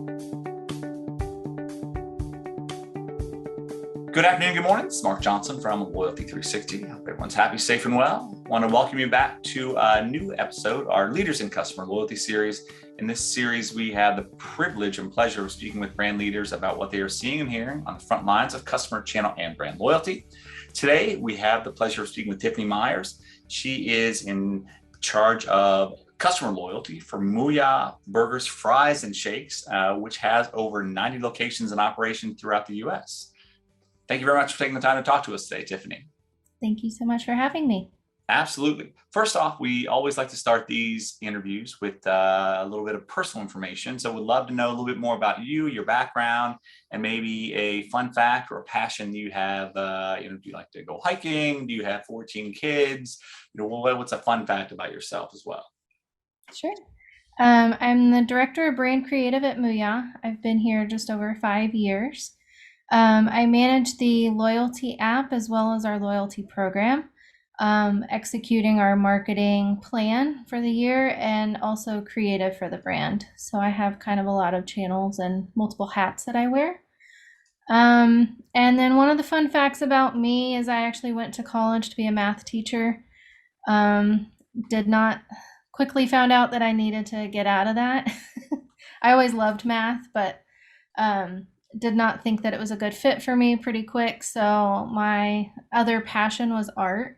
Good afternoon, good morning. It's Mark Johnson from Loyalty360. Hope everyone's happy, safe, and well. I want to welcome you back to a new episode, our Leaders in Customer Loyalty series. In this series, we have the privilege and pleasure of speaking with brand leaders about what they are seeing and hearing on the front lines of customer channel and brand loyalty. Today, we have the pleasure of speaking with Tiffany Myers. She is in charge of customer loyalty for MOOYAH Burgers, Fries, and Shakes, which has over 90 locations in operation throughout the U.S. Thank you very much for taking the time to talk to us today, Tiffany. Thank you so much for having me. Absolutely. First off, we always like to start these interviews with a little bit of personal information. So we'd love to know a little bit more about you, your background, and maybe a fun fact or a passion you have. Do you like to go hiking? Do you have 14 kids? What's a fun fact about yourself as well? Sure. I'm the director of brand creative at MOOYAH. I've been here just over 5 years. I manage the loyalty app as well as our loyalty program, executing our marketing plan for the year and also creative for the brand. So I have kind of a lot of channels and multiple hats that I wear. And then one of the fun facts about me is I actually went to college to be a math teacher. Did not quickly found out that I needed to get out of that. I always loved math, but did not think that it was a good fit for me pretty quick. So my other passion was art,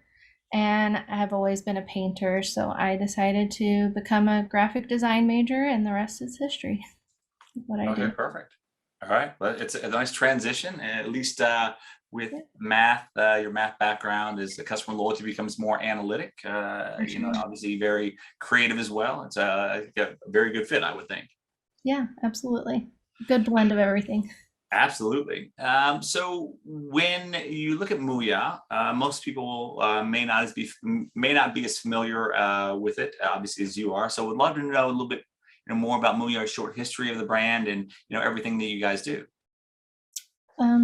and I have always been a painter. So I decided to become a graphic design major, and the rest is history. What I Okay, did. perfect. All right. Well, it's a nice transition, at least with math. Your math background is the customer loyalty becomes more analytic. Sure. Obviously very creative as well. It's a very good fit, I would think. Yeah, absolutely. Good blend of everything. Absolutely. So when you look at MOOYAH, most people may not be as familiar with it, obviously, as you are. So would love to know a little bit, more about MOOYAH's short history of the brand and everything that you guys do.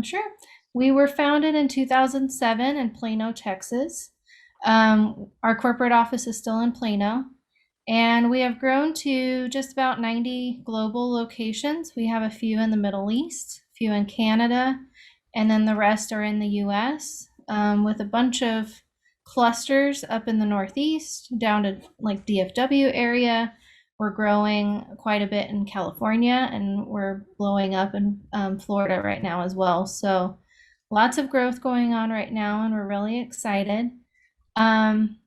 Sure. We were founded in 2007 in Plano, Texas. Our corporate office is still in Plano. And we have grown to just about 90 global locations. We have a few in the Middle East, a few in Canada, and then the rest are in the US, with a bunch of clusters up in the Northeast, down to like DFW area. We're growing quite a bit in California, and we're blowing up in Florida right now as well. So lots of growth going on right now, and we're really excited.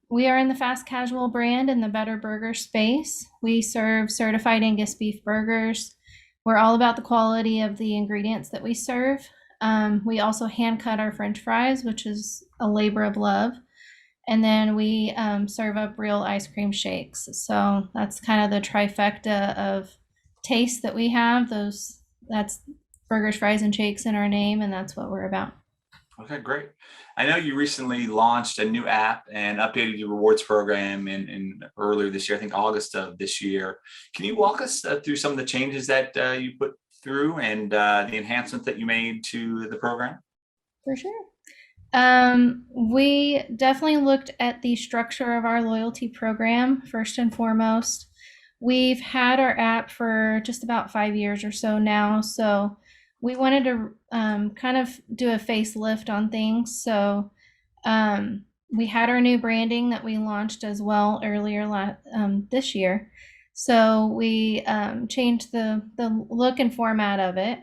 We are in the fast casual brand in the better burger space. We serve certified Angus beef burgers. We're all about the quality of the ingredients that we serve. We also hand cut our French fries, which is a labor of love. And then we serve up real ice cream shakes. So that's kind of the trifecta of taste that we have. That's burgers, fries, and shakes in our name, and that's what we're about. Okay, great. I know you recently launched a new app and updated your rewards program in earlier this year, I think August of this year. Can you walk us through some of the changes that you put through and the enhancements that you made to the program? For sure. We definitely looked at the structure of our loyalty program first and foremost. We've had our app for just about 5 years or so now, so we wanted to kind of do a facelift on things. So we had our new branding that we launched as well earlier this year. So we changed the look and format of it.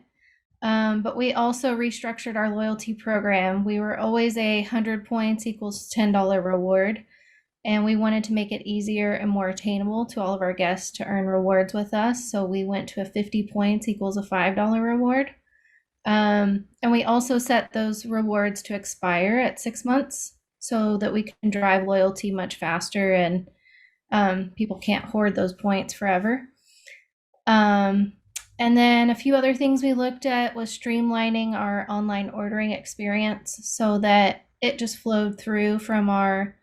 But we also restructured our loyalty program. We were always 100 points equals $10 reward. And we wanted to make it easier and more attainable to all of our guests to earn rewards with us. So we went to a 50 points equals a $5 reward. And we also set those rewards to expire at 6 months so that we can drive loyalty much faster and people can't hoard those points forever. And then a few other things we looked at was streamlining our online ordering experience so that it just flowed through from our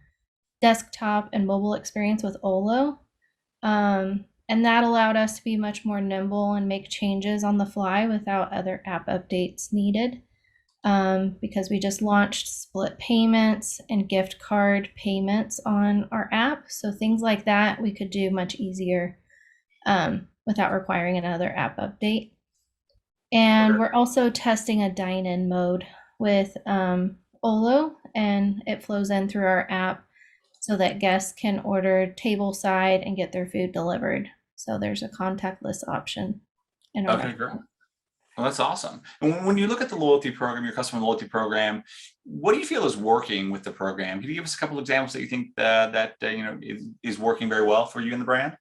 desktop and mobile experience with Olo. And that allowed us to be much more nimble and make changes on the fly without other app updates needed, because we just launched split payments and gift card payments on our app. So things like that we could do much easier without requiring another app update. And Okay. we're also testing a dine-in mode with Olo, and it flows in through our app so that guests can order tableside and get their food delivered. So there's a contactless option in our Okay, great. restaurant. Well, that's awesome. And when you look at the loyalty program, your customer loyalty program, what do you feel is working with the program? Can you give us a couple of examples that you think is working very well for you and the brand?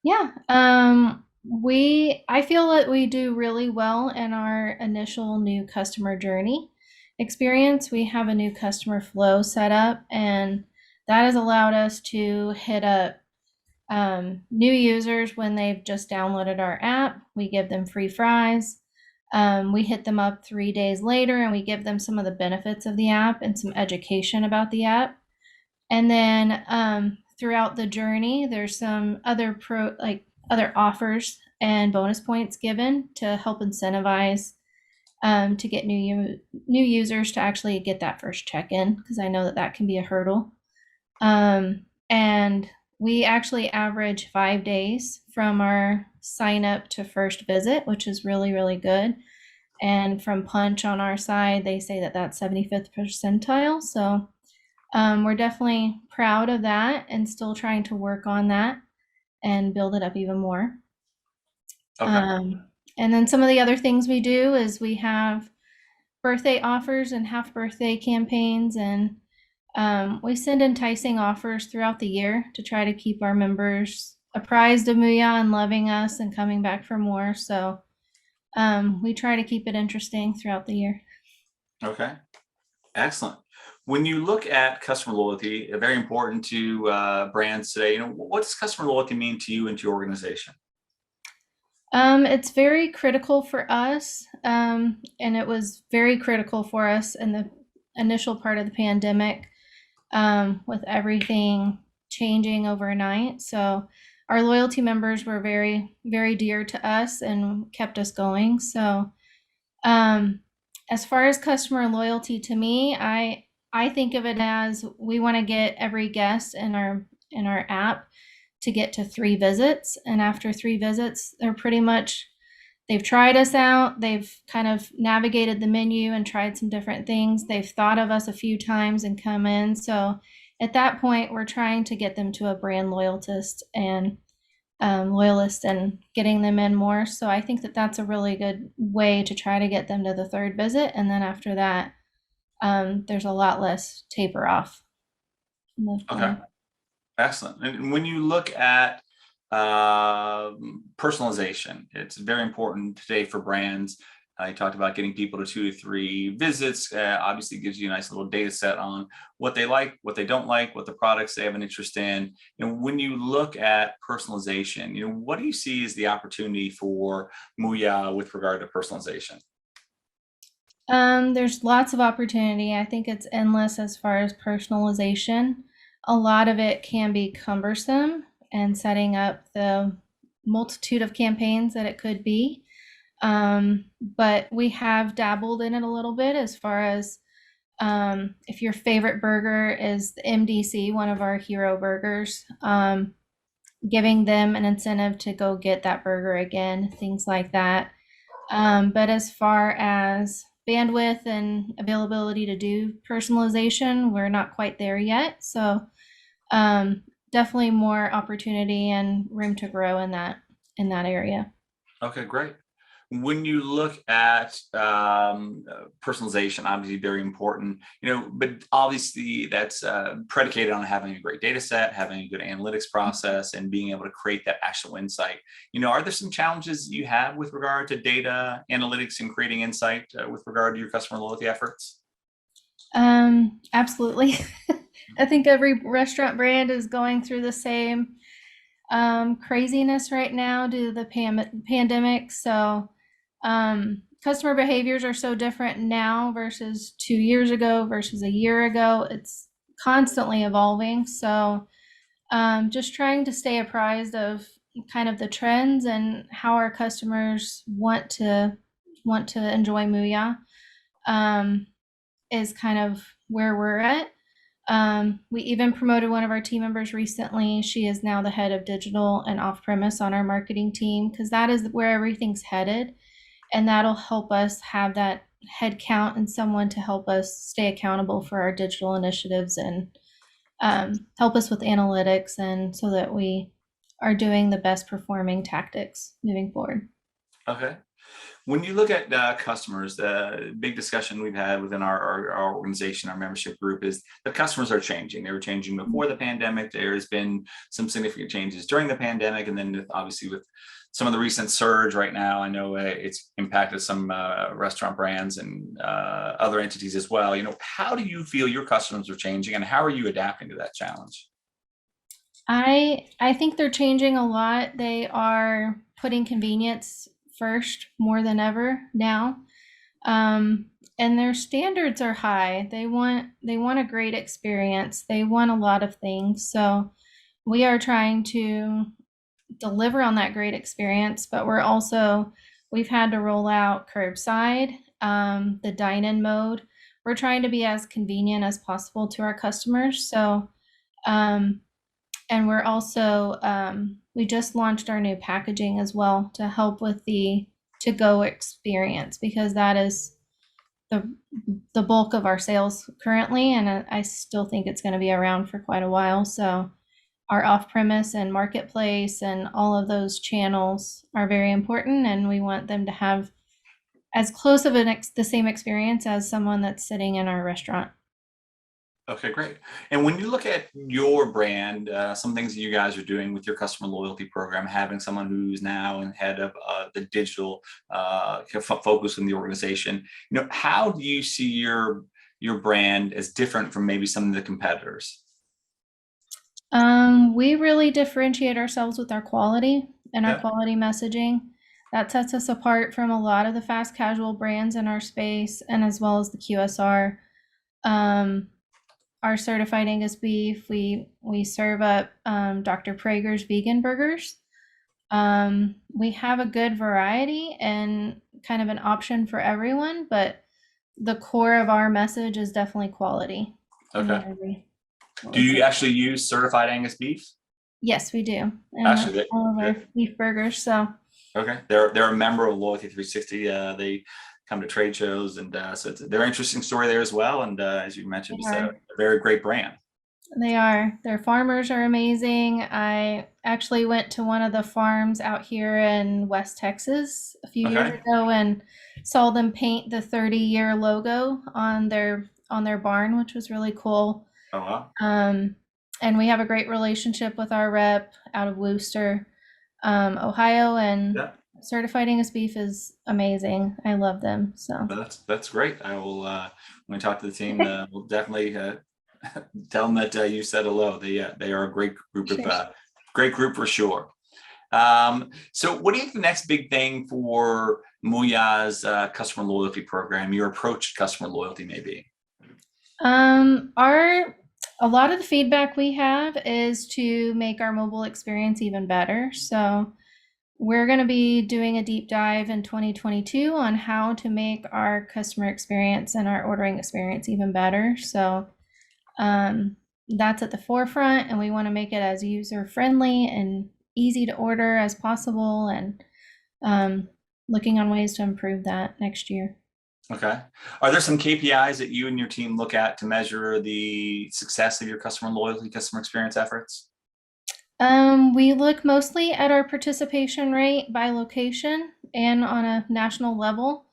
Yeah, I feel that we do really well in our initial new customer journey experience. We have a new customer flow set up, and that has allowed us to hit up new users when they've just downloaded our app. We give them free fries. We hit them up 3 days later, and we give them some of the benefits of the app and some education about the app. And then throughout the journey, there's some other offers and bonus points given to help incentivize to get new users to actually get that first check-in, because I know that that can be a hurdle. And we actually average 5 days from our sign up to first visit, which is really, really good. And from Punch on our side, they say that that's 75th percentile. So we're definitely proud of that and still trying to work on that and build it up even more. Okay. And then some of the other things we do is we have birthday offers and half birthday campaigns, and we send enticing offers throughout the year to try to keep our members apprised of MOOYAH and loving us and coming back for more. So we try to keep it interesting throughout the year. Okay. Excellent. When you look at customer loyalty, very important to brands today, what does customer loyalty mean to you and to your organization? It's very critical for us, and it was very critical for us in the initial part of the pandemic, with everything changing overnight. So our loyalty members were very, very dear to us and kept us going. So as far as customer loyalty, to me, I think of it as we want to get every guest in our app to get to 3 visits, and after 3 visits, they've tried us out. They've kind of navigated the menu and tried some different things. They've thought of us a few times and come in. So at that point, we're trying to get them to a brand loyalist and getting them in more. So I think that that's a really good way to try to get them to the 3rd visit. And then after that, there's a lot less taper off. Okay. Excellent. And when you look at personalization, it's very important today for brands. You talked about getting people to 2 to 3 visits. Obviously, gives you a nice little data set on what they like, what they don't like, what the products they have an interest in. When you look at personalization, what do you see as the opportunity for MOOYAH with regard to personalization? There's lots of opportunity. I think it's endless as far as personalization. A lot of it can be cumbersome and setting up the multitude of campaigns that it could be. But we have dabbled in it a little bit as far as if your favorite burger is the MDC, one of our hero burgers, giving them an incentive to go get that burger again, things like that. But as far as bandwidth and availability to do personalization, we're not quite there yet. So definitely more opportunity and room to grow in that area. Okay, great. When you look at personalization, obviously very important, but obviously that's predicated on having a great data set, having a good analytics process, and being able to create that actual insight. Are there some challenges you have with regard to data analytics and creating insight with regard to your customer loyalty efforts? Absolutely. I think every restaurant brand is going through the same craziness right now due to the pandemic. So customer behaviors are so different now versus 2 years ago versus a year ago. It's constantly evolving. So just trying to stay apprised of kind of the trends and how our customers want to enjoy MOOYAH is kind of where we're at. We even promoted one of our team members recently. She is now the head of digital and off-premise on our marketing team, because that is where everything's headed. and that'll help us have that head count and someone to help us stay accountable for our digital initiatives and help us with analytics, and so that we are doing the best performing tactics moving forward. Okay. When you look at customers, the big discussion we've had within our organization, our membership group, is that customers are changing. They were changing before the pandemic. There's been some significant changes during the pandemic. And then obviously with some of the recent surge right now, I know it's impacted some restaurant brands and other entities as well. How do you feel your customers are changing, and how are you adapting to that challenge? I think they're changing a lot. They are putting convenience first more than ever now. And their standards are high. They want a great experience. They want a lot of things. So we are trying to deliver on that great experience, but we've had to roll out curbside, the dine-in mode. We're trying to be as convenient as possible to our customers. So, and we're also, we just launched our new packaging as well to help with the to-go experience, because that is the bulk of our sales currently, and I still think it's going to be around for quite a while. So our off-premise and marketplace and all of those channels are very important, and we want them to have as close of the same experience as someone that's sitting in our restaurant. Okay, great. And when you look at your brand, some things that you guys are doing with your customer loyalty program, having someone who's now in head of the digital focus in the organization, how do you see your brand as different from maybe some of the competitors? We really differentiate ourselves with our quality and our Yeah. quality messaging. That sets us apart from a lot of the fast casual brands in our space, and as well as the QSR. Our certified Angus beef, we serve up Dr. Prager's vegan burgers. We have a good variety and kind of an option for everyone, but the core of our message is definitely quality. Okay. Do you actually use certified Angus beef? Yes, we do. And Actually, all of our beef burgers. So okay, they're a member of Loyalty360. They come to trade shows, and so they're an interesting story there as well. And as you mentioned, it's a very great brand. They are. Their farmers are amazing. I actually went to one of the farms out here in West Texas a few years ago and saw them paint the 30-year logo on their barn, which was really cool. Oh, wow. And we have a great relationship with our rep out of Wooster, Ohio, and certified Angus beef is amazing. I love them. So that's great. I will when I talk to the team, we'll definitely tell them that you said hello. They are a great group of great group for sure. So what do you think the next big thing for MOOYAH's customer loyalty program, your approach to customer loyalty, may be? A lot of the feedback we have is to make our mobile experience even better. So we're going to be doing a deep dive in 2022 on how to make our customer experience and our ordering experience even better. So that's at the forefront, and we want to make it as user friendly and easy to order as possible, and looking on ways to improve that next year. Okay. Are there some KPIs that you and your team look at to measure the success of your customer loyalty, customer experience efforts? We look mostly at our participation rate by location and on a national level.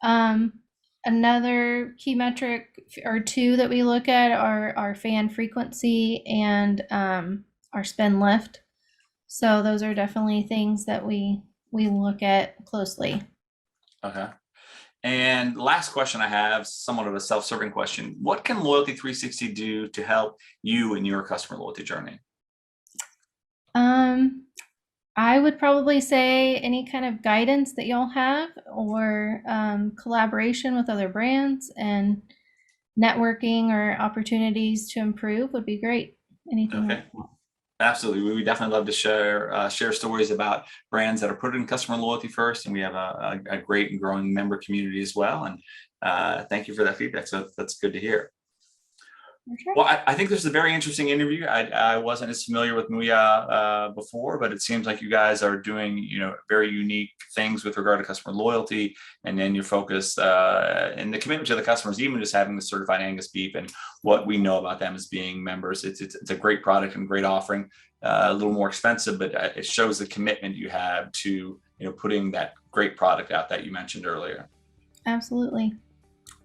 Another key metric or two that we look at are our fan frequency and our spend lift. So those are definitely things that we look at closely. Okay. And last question I have, somewhat of a self-serving question. What can Loyalty360 do to help you in your customer loyalty journey? I would probably say any kind of guidance that y'all have, or collaboration with other brands and networking or opportunities to improve would be great. Anything like that. Absolutely. We would definitely love to share stories about brands that are putting customer loyalty first, and we have a great and growing member community as well. And thank you for that feedback. So that's good to hear. For sure. Well, I think this is a very interesting interview. I wasn't as familiar with MOOYAH before, but it seems like you guys are doing, very unique things with regard to customer loyalty, and then your focus and the commitment to the customers, even just having the certified Angus beef and what we know about them as being members. It's a great product and great offering. A little more expensive, but it shows the commitment you have to, putting that great product out that you mentioned earlier. Absolutely.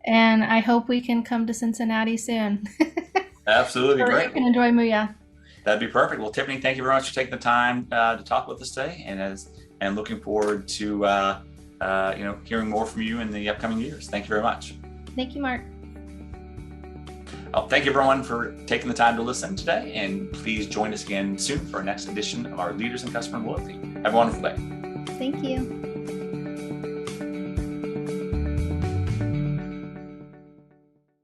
And I hope we can come to Cincinnati soon. Absolutely, so great. You can enjoy MOOYAH. That'd be perfect. Well, Tiffany, thank you very much for taking the time to talk with us today, and looking forward to hearing more from you in the upcoming years. Thank you very much. Thank you, Mark. Thank you, everyone, for taking the time to listen today, and please join us again soon for our next edition of our Leaders in Customer Loyalty. Have a wonderful day. Thank you.